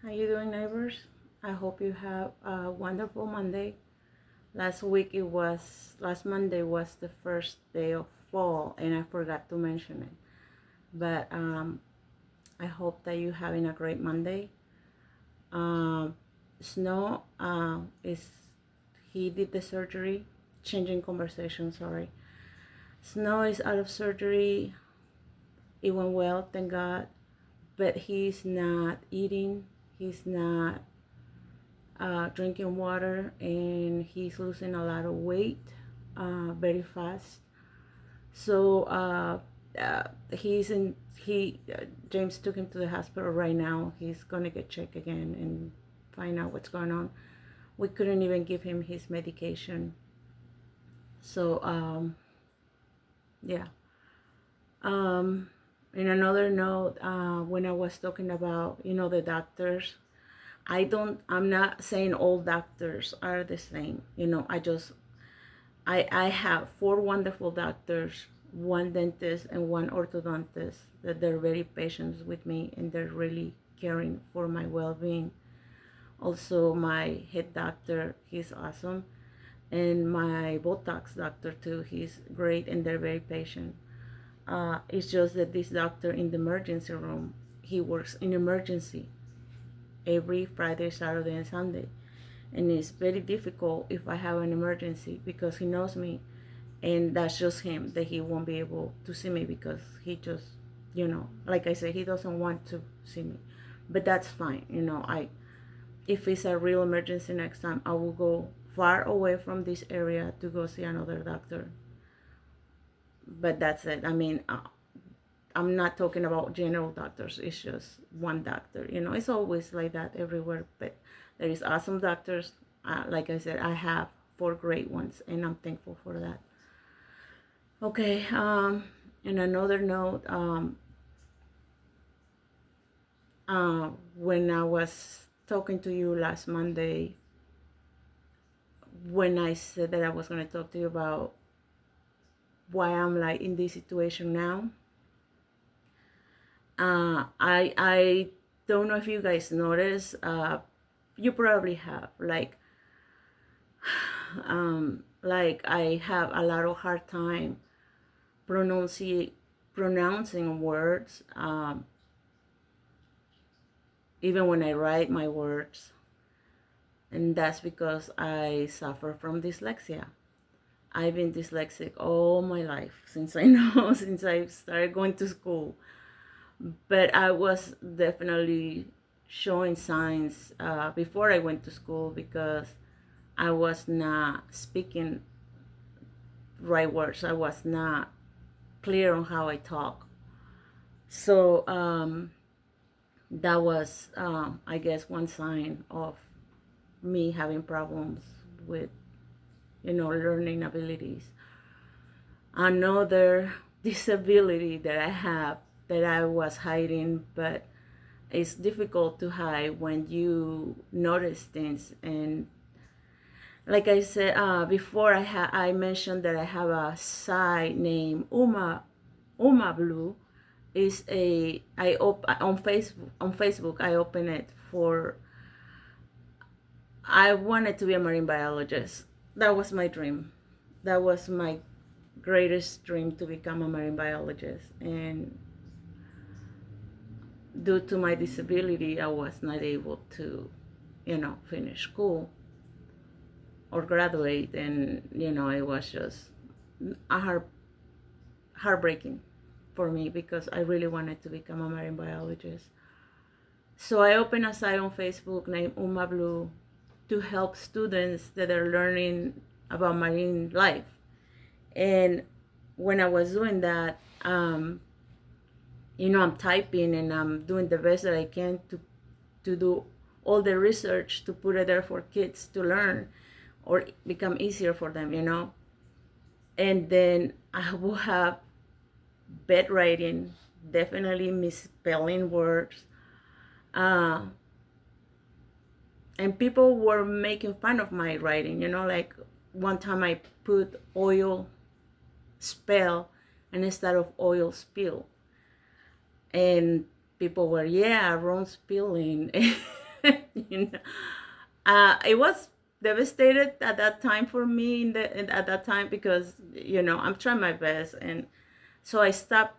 How you doing, neighbors? I hope you have a wonderful Monday. Last Monday was the first day of fall, and I forgot to mention it. But I hope that you're having a great Monday. Um, Snow is he did the surgery. Changing conversation. Sorry. Snow is out of surgery. It went well, thank God. But he's not eating. He's not drinking water, and he's losing a lot of weight very fast. So he's in he James took him to the hospital right now. He's gonna get checked again and find out what's going on. We couldn't even give him his medication. So yeah. Um, in another note, when I was talking about the doctors, I'm not saying all doctors are the same. I have four wonderful doctors, one dentist and one orthodontist, that they're very patient with me and they're really caring for my well-being. Also, my head doctor, he's awesome. And my Botox doctor too, he's great and they're very patient. It's just that this doctor in the emergency room, he works in emergency every Friday, Saturday, and Sunday. And it's very difficult if I have an emergency because he knows me, and that's just him, that he won't be able to see me because he just, like I said, he doesn't want to see me. But that's fine. If it's a real emergency next time, I will go far away from this area to go see another doctor. But that's it. I mean, I'm not talking about general doctors. It's just one doctor. It's always like that everywhere. But there is awesome doctors. Like I said, I have four great ones, and I'm thankful for that. Okay. And another note, when I was talking to you last Monday, when I said that I was going to talk to you about why I'm like in this situation now, I don't know if you guys noticed. You probably have, like I have a lot of hard time pronouncing words, even when I write my words, and that's because I suffer from dyslexia. I've been dyslexic all my life since I know since I started going to school, but I was definitely showing signs before I went to school because I was not speaking right words. I was not clear on how I talk. So that was, I guess, one sign of me having problems with, learning abilities. Another disability that I have that I was hiding, but it's difficult to hide when you notice things. And like I said before, I mentioned that I have a site named Uma Blue. Is a I op on Facebook. I open it for, I wanted to be a marine biologist. That was my dream. That was my greatest dream, to become a marine biologist. And due to my disability, I was not able to, finish school or graduate. And, it was just a heartbreaking for me because I really wanted to become a marine biologist. So I opened a site on Facebook named Uma Blue to help students that are learning about marine life. And when I was doing that, I'm typing and I'm doing the best that I can to do all the research to put it there for kids to learn or become easier for them, And then I will have bad writing, definitely misspelling words. And people were making fun of my writing, like one time I put oil spell and instead of oil spill. And people were, yeah, wrong spelling. you know. It was devastated at that time for me at that time, because I'm trying my best, and so I stopped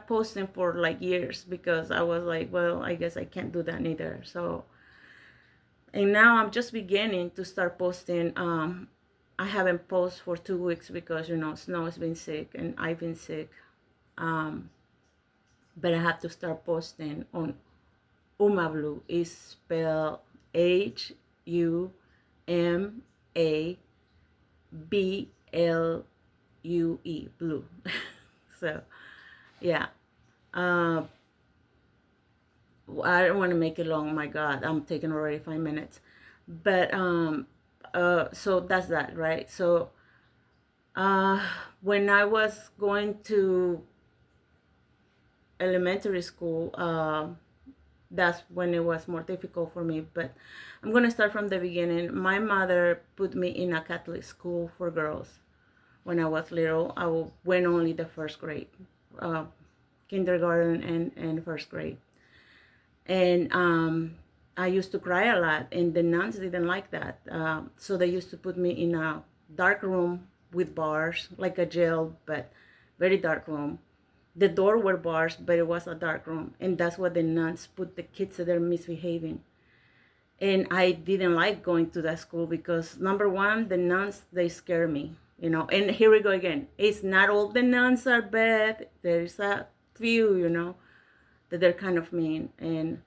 posting for like years, because I was like, well, I guess I can't do that either. So, and now I'm just beginning to start posting. I haven't posted for 2 weeks because Snow has been sick and I've been sick. Um, but I have to start posting on Umablu. Is spelled HUMABLUE, blue. So yeah. Uh, I don't want to make it long. My God, I'm taking already 5 minutes. But so that's that, right? So uh, when I was going to elementary school, that's when it was more difficult for me. But I'm gonna start from the beginning. My mother put me in a Catholic school for girls when I was little. Went only the first grade, uh, kindergarten and first grade. And I used to cry a lot, and the nuns didn't like that. So they used to put me in a dark room with bars, like a jail, but very dark room. The door were bars, but it was a dark room, and that's what the nuns put the kids that are misbehaving. And I didn't like going to that school because, number one, the nuns, they scare me, And here we go again. It's not all the nuns are bad. There's a few, that they're kind of mean. And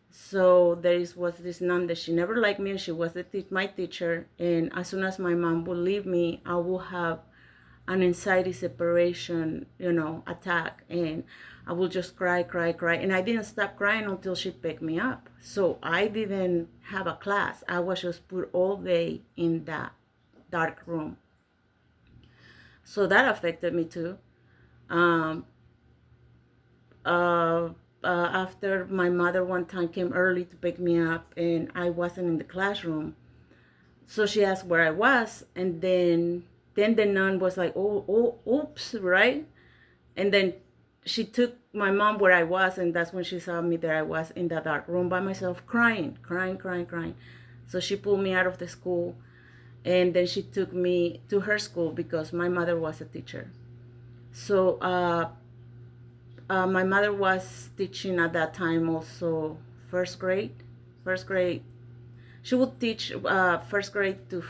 so was this nun that she never liked me. She was my teacher. And as soon as my mom would leave me, I would have an anxiety separation, attack. And I would just cry, cry, cry. And I didn't stop crying until she picked me up. So I didn't have a class. I was just put all day in that dark room. So that affected me too. Um, After my mother one time came early to pick me up and I wasn't in the classroom. So she asked where I was, and then the nun was like, oh, oops, right? And then she took my mom where I was, and that's when she saw me that I was in the dark room by myself, crying, crying, crying, crying. So she pulled me out of the school, and then she took me to her school because my mother was a teacher. So my mother was teaching at that time also first grade. First grade. She would teach first grade to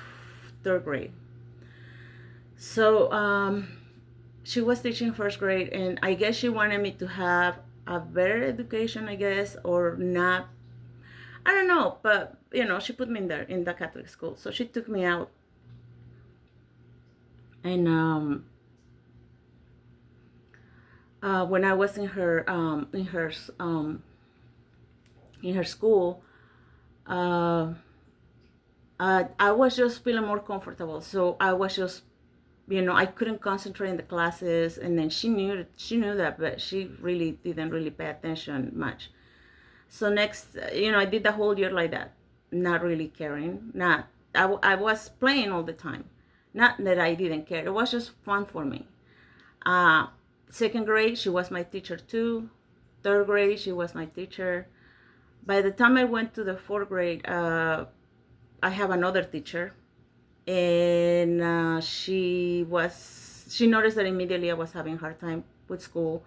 third grade. So she was teaching first grade, and I guess she wanted me to have a better education, I guess, or not. I don't know, but she put me in there in the Catholic school. So she took me out, and when I was in her school, I was just feeling more comfortable. So I was just, I couldn't concentrate in the classes, and then she knew that, but she really didn't really pay attention much. So next, I did the whole year like that, not really caring. I was playing all the time. Not that I didn't care. It was just fun for me. Second grade, she was my teacher too. Third grade, she was my teacher. By the time I went to the fourth grade, I have another teacher, and she noticed that immediately I was having a hard time with school,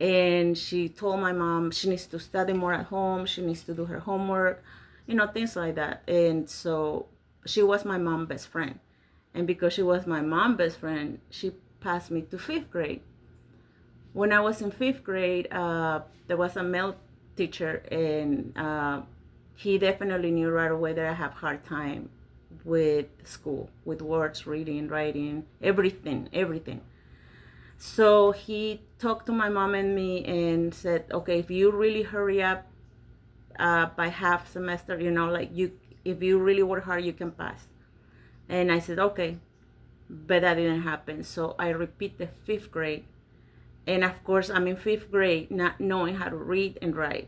and she told my mom she needs to study more at home, she needs to do her homework, things like that. And so she was my mom's best friend, and because she was my mom's best friend, she passed me to fifth grade. When I was in fifth grade, there was a male teacher, and he definitely knew right away that I have a hard time with school, with words, reading, writing, everything. So he talked to my mom and me and said, okay, if you really hurry up by half semester, if you really work hard, you can pass. And I said, okay, but that didn't happen. So I repeat the fifth grade. And of course, I'm in fifth grade, not knowing how to read and write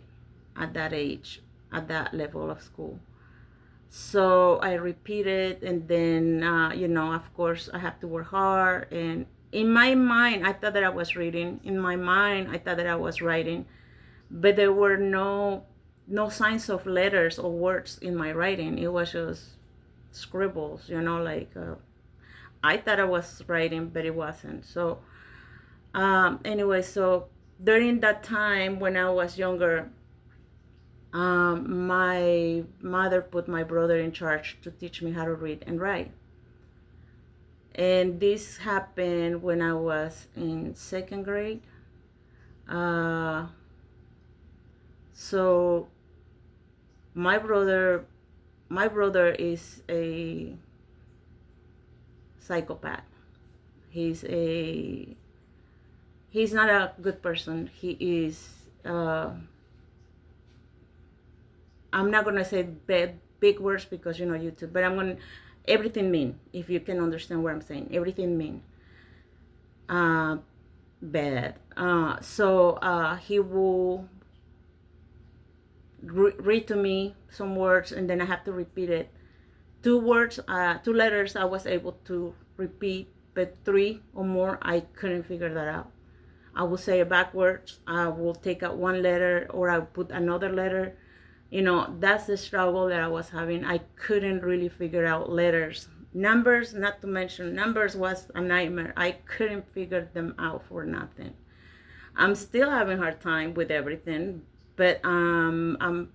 at that age, at that level of school. So I repeated, and then, of course, I have to work hard. And in my mind, I thought that I was reading. In my mind, I thought that I was writing. But there were no no signs of letters or words in my writing. It was just scribbles, like I thought I was writing, but it wasn't. So anyway, so during that time when I was younger, my mother put my brother in charge to teach me how to read and write. And this happened when I was in second grade. Uh, so my brother, my brother is a psychopath. He's a he's not a good person. He is. I'm not gonna say big words because YouTube, but I'm gonna everything mean. If you can understand what I'm saying, everything mean. Uh, Bad. So he will read to me some words, and then I have to repeat it. Two words, two letters I was able to repeat, but three or more I couldn't figure that out. I will say it backwards. I will take out one letter, or I put another letter. That's the struggle that I was having. I couldn't really figure out letters. Numbers, not to mention, numbers was a nightmare. I couldn't figure them out for nothing. I'm still having a hard time with everything, but I'm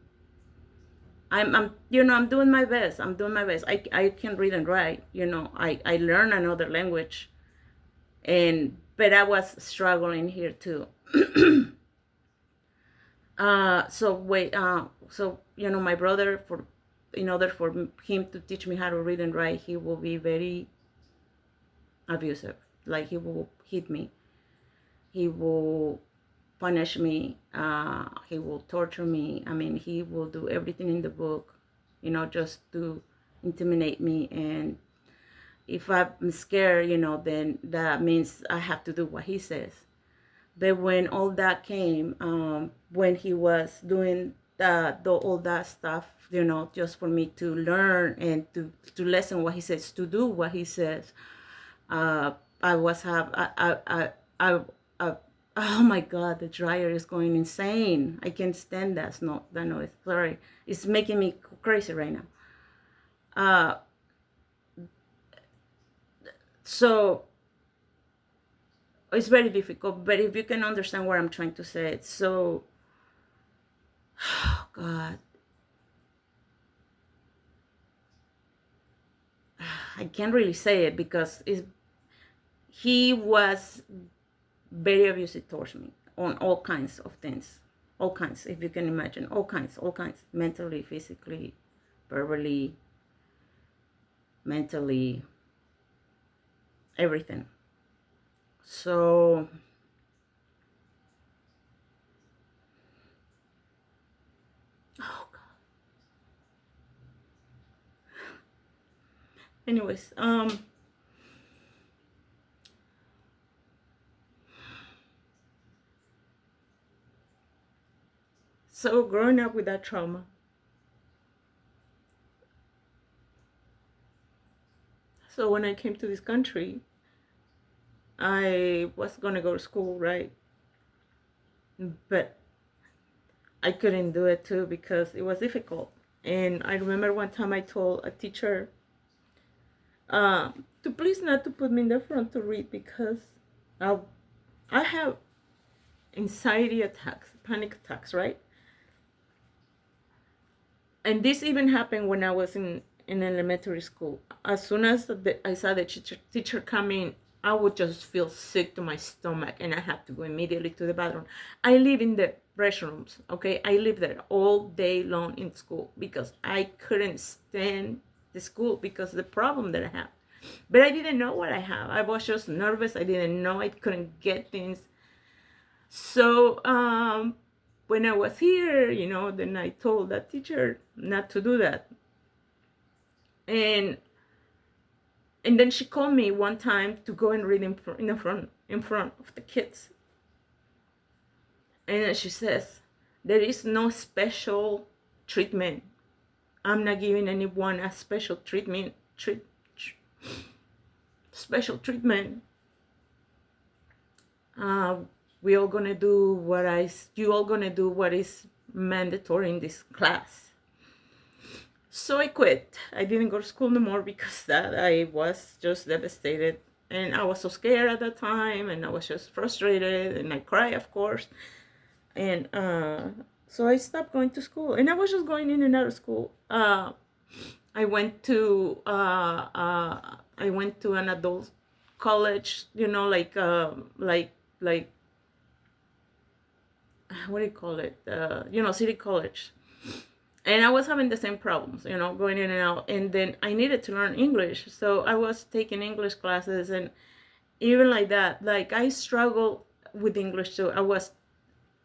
doing my best. I'm doing my best. I can read and write. I learn another language, but I was struggling here too. So my brother, in order for him to teach me how to read and write, he will be very abusive. Like, he will hit me, he will punish me, he will torture me. I mean, he will do everything in the book, just to intimidate me. And if I'm scared, then that means I have to do what he says. But when all that came, when he was doing all that stuff, just for me to learn and to listen what he says, to do what he says, I was oh my God, the dryer is going insane. I can't stand that noise. Sorry, it's making me crazy right now. So it's very difficult, but if you can understand what I'm trying to say, so, oh God, I can't really say it because he was very abusive towards me on all kinds of things, all kinds, if you can imagine, all kinds, mentally, physically, verbally, mentally, everything. So oh God. Anyways, so growing up with that trauma, so when I came to this country, I was gonna go to school, right? But I couldn't do it too because it was difficult. And I remember one time I told a teacher to please not to put me in the front to read because I have anxiety attacks, panic attacks, right? And this even happened when I was in elementary school. As soon as I saw the teacher coming, I would just feel sick to my stomach, and I had to go immediately to the bathroom. I live in the restrooms, okay? I live there all day long in school because I couldn't stand the school because of the problem that I have. But I didn't know what I have. I was just nervous. I didn't know. I couldn't get things. So when I was here, then I told that teacher not to do that. And then she called me one time to go and read in front of the kids. And then she says, there is no special treatment. I'm not giving anyone a special treatment. Special treatment. We all gonna do you all gonna do what is mandatory in this class. So I quit. I didn't go to school no more because that I was just devastated. And I was so scared at that time, and I was just frustrated, and I cried, of course. And so I stopped going to school, and I was just going in and out of school. I went to an adult college, like what do you call it? City college. And I was having the same problems, going in and out. And then I needed to learn English, so I was taking English classes, and even like that, like I struggle with English too.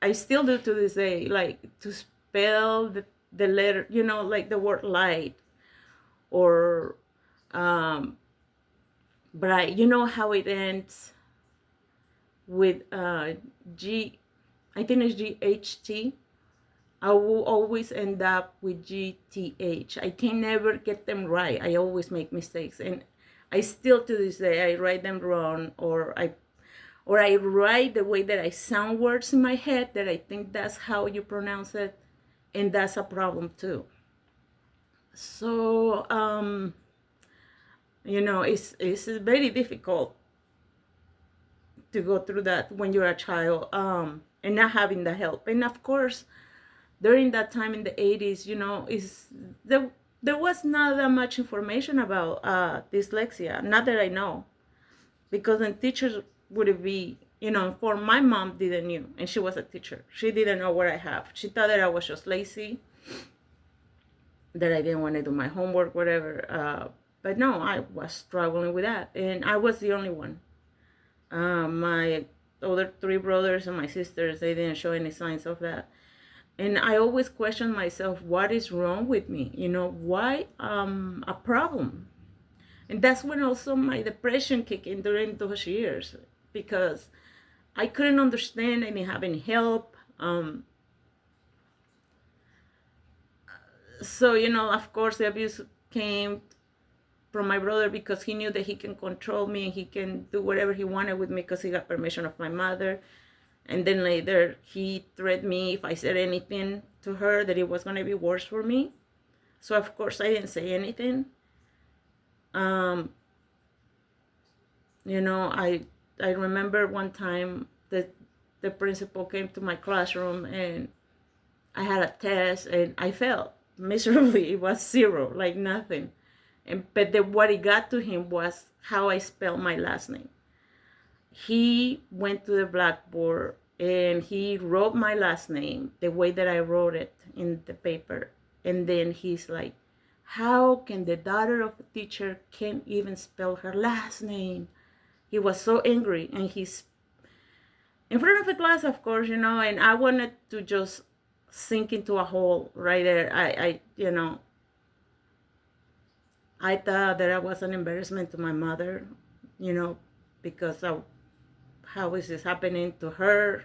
I still do to this day, like to spell the letter, like the word light or bright. You know how it ends with G, I think it's GHT. I will always end up with GTH. I can never get them right. I always make mistakes, and I still to this day I write them wrong, or I write the way that I sound words in my head that I think that's how you pronounce it, and that's a problem too. So it's very difficult to go through that when you're a child, and not having the help. And of course, during that time in the 80s, there was not that much information about dyslexia, not that I know, because then teachers would be, for my mom didn't know, and she was a teacher. She didn't know what I have. She thought that I was just lazy, that I didn't want to do my homework, whatever. But no, I was struggling with that, and I was the only one. My other three brothers and my sisters, they didn't show any signs of that. And I always question myself, what is wrong with me? Why a problem? And that's when also my depression kicked in during those years, because I couldn't understand, I didn't have any help. So, of course, the abuse came from my brother, because he knew that he can control me and he can do whatever he wanted with me because he got permission of my mother. And then later he threatened me if I said anything to her that it was going to be worse for me. So of course I didn't say anything. I remember one time that the principal came to my classroom, and I had a test and I failed miserably. It was 0, like nothing. But what it got to him was how I spelled my last name. He went to the blackboard and he wrote my last name the way that I wrote it in the paper. And then he's like, how can the daughter of a teacher can't even spell her last name? He was so angry, and he's in front of the class, of course, and I wanted to just sink into a hole right there. I thought that I was an embarrassment to my mother, because of how is this happening to her,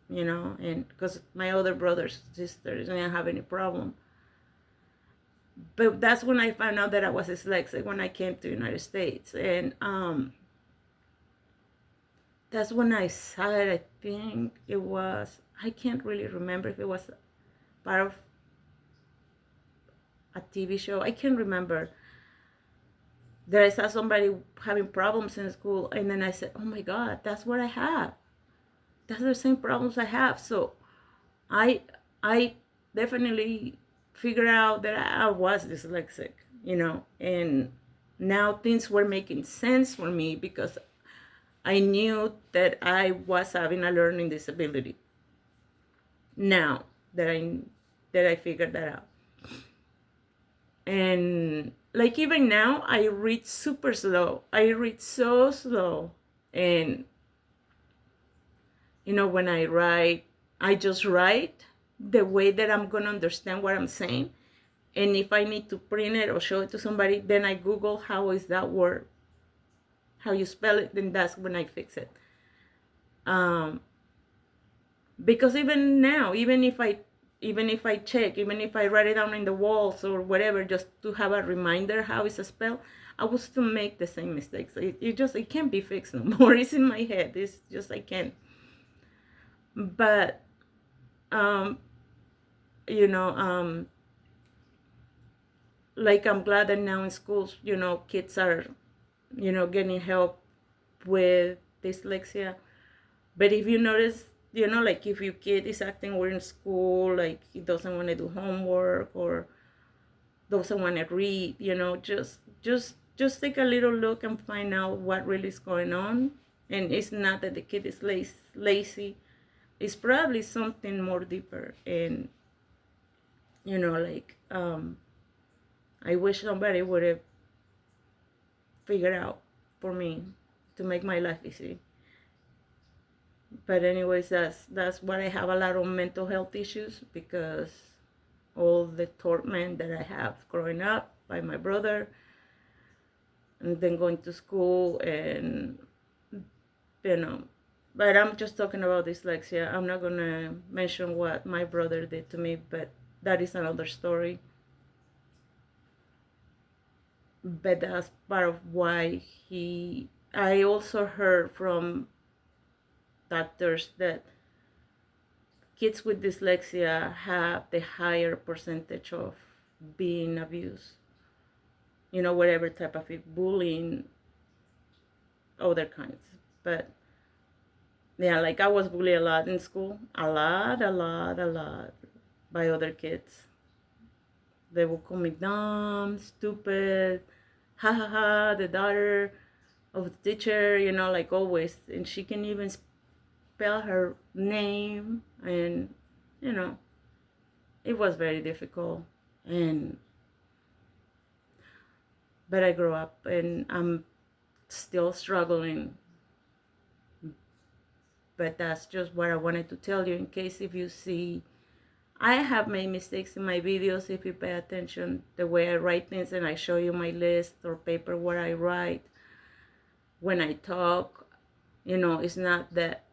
and because my other brothers, sisters didn't have any problem. But that's when I found out that I was dyslexic when I came to the United States. And that's when I saw it. I think it was, I can't really remember if it was part of a TV show. I can't remember. That I saw somebody having problems in school, and then I said, oh my God, that's what I have. That's the same problems I have. So I definitely figured out that I was dyslexic, and now things were making sense for me because I knew that I was having a learning disability. Now that I figured that out. And like even now, I read super slow. I read so slow. And, when I write, I just write the way that I'm going to understand what I'm saying. And if I need to print it or show it to somebody, then I Google how is that word, how you spell it, then that's when I fix it. Because even now, even if I check, even if I write it down in the walls or whatever, just to have a reminder how it's spelled, I will still make the same mistakes. It can't be fixed no more. It's in my head. It's just I can't. But you know, like I'm glad that now in schools, kids are, getting help with dyslexia. But if you notice, like if your kid is acting weird in school, like he doesn't want to do homework or doesn't want to read, just take a little look and find out what really is going on. And it's not that the kid is lazy. It's probably something more deeper. And like I wish somebody would have figured out for me to make my life easy. But anyways, that's what I have a lot of mental health issues because all the torment that I have growing up by my brother and then going to school and you know but I'm just talking about dyslexia. I'm not gonna mention what my brother did to me, but that is another story. But that's part of why I also heard from doctors that kids with dyslexia have the higher percentage of being abused, whatever type of it, bullying, other kinds. But yeah, like I was bullied a lot in school, a lot by other kids. They would call me dumb, stupid, ha ha ha, the daughter of the teacher, like always. And she can even spell her name, and you know, it was very difficult. And but I grew up, and I'm still struggling. But that's just what I wanted to tell you in case if you see I have made mistakes in my videos. If you pay attention the way I write things and I show you my list or paper where I write when I talk, it's not that,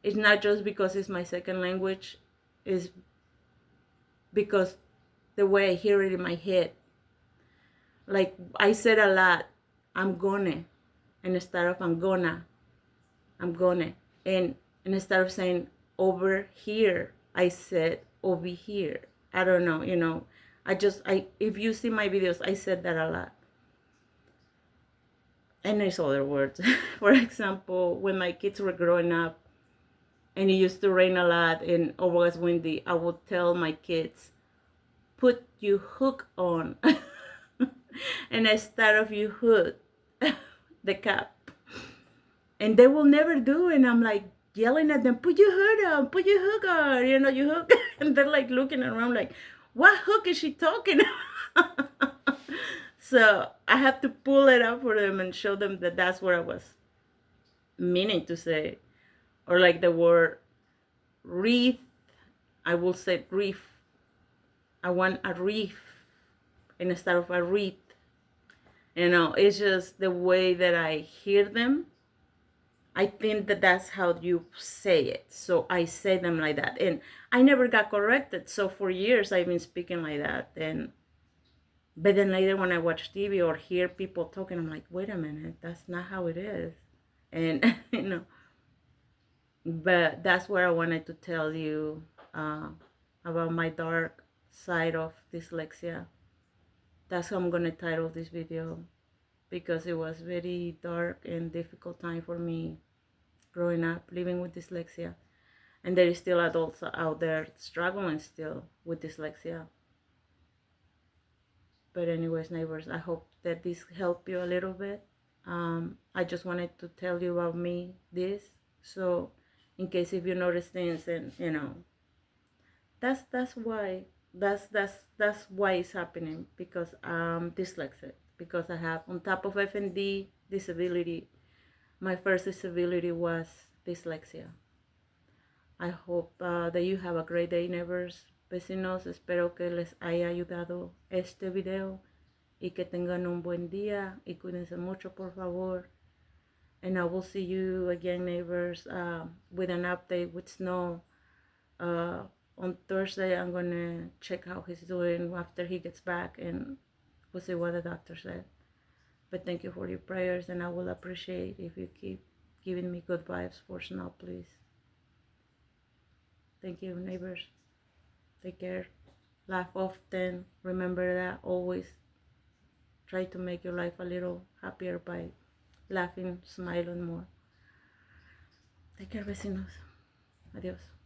it's not just because it's my second language, it's because the way I hear it in my head. Like I said a lot, I'm gonna, and instead of I'm gonna. And instead of saying over here, I said over here. I don't know, if you see my videos, I said that a lot. And there's other words. For example, when my kids were growing up and it used to rain a lot and it was windy, I would tell my kids, put your hook on. And instead of your hood, the cap. And they will never do it. And I'm like yelling at them, put your hood on, put your hook on, your hook. And they're like looking around like, what hook is she talking about? So I have to pull it up for them and show them that that's what I was meaning to say. Or like the word wreath, I will say reef. I want a reef instead of a wreath. It's just the way that I hear them. I think that that's how you say it. So I say them like that. And I never got corrected. So for years I've been speaking like that. But then later when I watch TV or hear people talking, I'm like, wait a minute, that's not how it is. And, but that's what I wanted to tell you about my dark side of dyslexia. That's how I'm going to title this video, because it was very dark and difficult time for me growing up, living with dyslexia. And there is still adults out there struggling still with dyslexia. But anyways, neighbors, I hope that this helped you a little bit. I just wanted to tell you about me, so in case if you notice things, and that's why that's why it's happening, because I'm dyslexic, because I have, on top of FND disability, my first disability was dyslexia. I hope that you have a great day, neighbors. Vecinos, espero que les haya ayudado este video y que tengan un buen día y cuídense mucho, por favor. And I will see you again, neighbors, with an update with Snow. On Thursday, I'm going to check how he's doing after he gets back, and we'll see what the doctor said. But thank you for your prayers, and I will appreciate if you keep giving me good vibes for Snow, please. Thank you, neighbors. Take care. Laugh often. Remember that always try to make your life a little happier by laughing, smiling more. Take care, vecinos. Adiós.